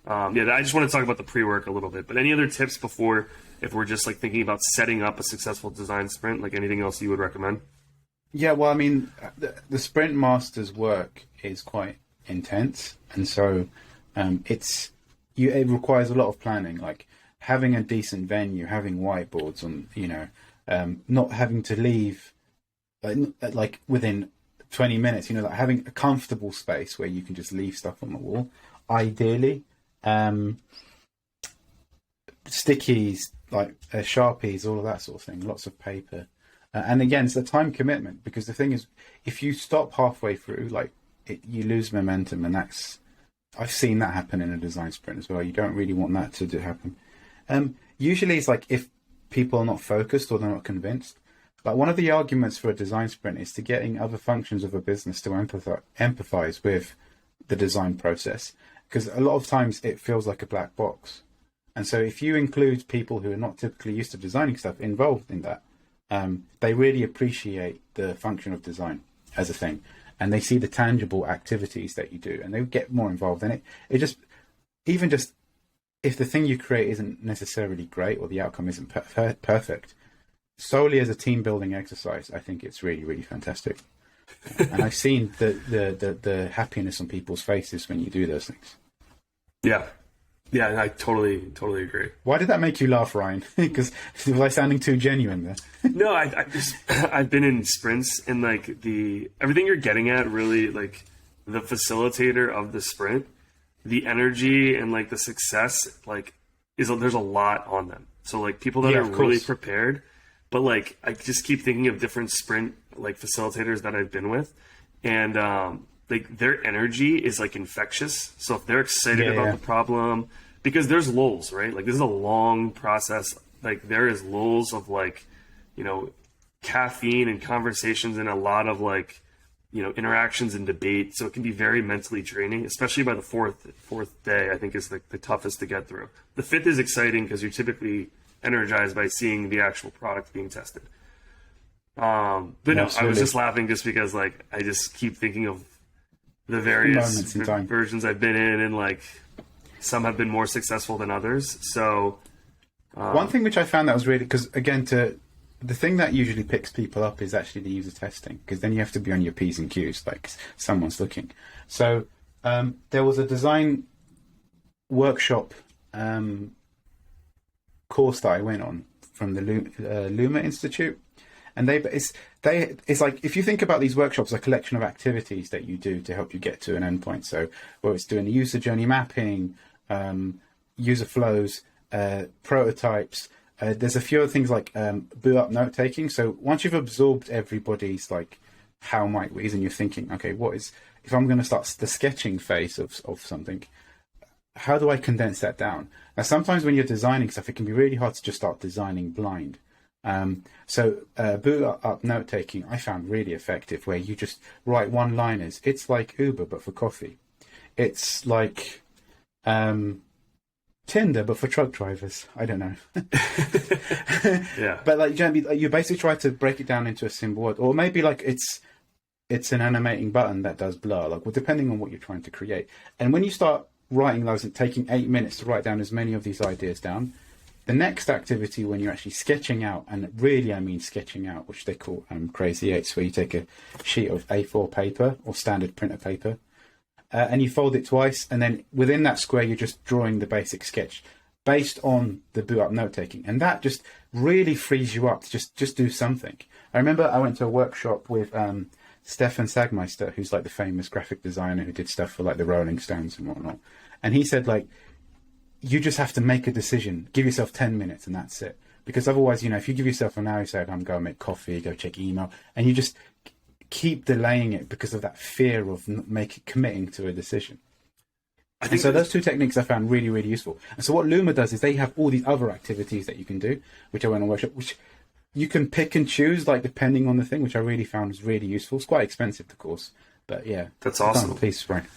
Yeah, I just want to talk about the pre-work a little bit. But any other tips before, if we're just like thinking about setting up a successful design sprint, like anything else you would recommend? Yeah, well, I mean, the Sprint Master's work is quite intense, and so it requires a lot of planning, like having a decent venue, having whiteboards on, not having to leave like within 20 minutes, like having a comfortable space where you can just leave stuff on the wall. Ideally, stickies, like Sharpies, all of that sort of thing, lots of paper. And again, it's a time commitment, because the thing is, if you stop halfway through, you lose momentum, and I've seen that happen in a design sprint as well. You don't really want that to happen. Usually it's like if people are not focused or they're not convinced. Like one of the arguments for a design sprint is to getting other functions of a business to empathize with the design process, because a lot of times it feels like a black box. And so if you include people who are not typically used to designing stuff involved in that, they really appreciate the function of design as a thing, and they see the tangible activities that you do, and they get more involved in it. Even just if the thing you create isn't necessarily great or the outcome isn't perfect, solely as a team building exercise, I think it's really, really fantastic. And I've seen the happiness on people's faces when you do those things. Yeah, I totally agree. Why did that make you laugh, Ryan? Because was I sounding too genuine there? No, I've been in sprints, and like everything you're getting at, really, like the facilitator of the sprint, the energy and like the success, like there's a lot on them. So like people that are really prepared, but like I just keep thinking of different sprint like facilitators that I've been with, and like their energy is like infectious. So if they're excited about the problem, because there's lulls, right? Like this is a long process. Like there is lulls of like, caffeine and conversations and a lot of like, interactions and debate. So it can be very mentally draining, especially by the fourth day, I think is the toughest to get through. The fifth is exciting because you're typically energized by seeing the actual product being tested. But no, I was just laughing just because like, I just keep thinking of the various versions I've been in, and like some have been more successful than others. So one thing which I found that was really, because again, the thing that usually picks people up is actually the user testing, because then you have to be on your P's and Q's, like someone's looking. So there was a design workshop course that I went on from the Luma Institute. And it's like, if you think about these workshops, a collection of activities that you do to help you get to an endpoint. So whether it's doing user journey mapping, user flows, prototypes, there's a few other things like boot up note taking. So once you've absorbed everybody's like how might we, and you're thinking, okay, if I'm going to start the sketching phase of something, how do I condense that down? Now, sometimes when you're designing stuff, it can be really hard to just start designing blind. So boot up note taking I found really effective, where you just write one-liners. It's like Uber but for coffee. It's like Tinder but for truck drivers. I don't know. Yeah. But like you basically try to break it down into a simple word, or maybe like it's an animating button that does blur, like, well, depending on what you're trying to create. And when you start writing those and taking 8 minutes to write down as many of these ideas down, the next activity, when you're actually sketching out, and really I mean sketching out, which they call Crazy Eights, where you take a sheet of A4 paper or standard printer paper, and you fold it twice, and then within that square you're just drawing the basic sketch based on the boot up note taking, and that just really frees you up to just do something. I remember I went to a workshop with Stefan Sagmeister, who's like the famous graphic designer who did stuff for like the Rolling Stones and whatnot, and he said, like, you just have to make a decision. Give yourself 10 minutes and that's it. Because otherwise, if you give yourself an hour, you say, I'm going to make coffee, go check email, and you just keep delaying it because of that fear of committing to a decision. I think so. Those two techniques I found really, really useful. And so what Luma does is they have all these other activities that you can do, which I went on a workshop, which you can pick and choose, like depending on the thing, which I really found was really useful. It's quite expensive, of course, but yeah. That's awesome. Please, Brian.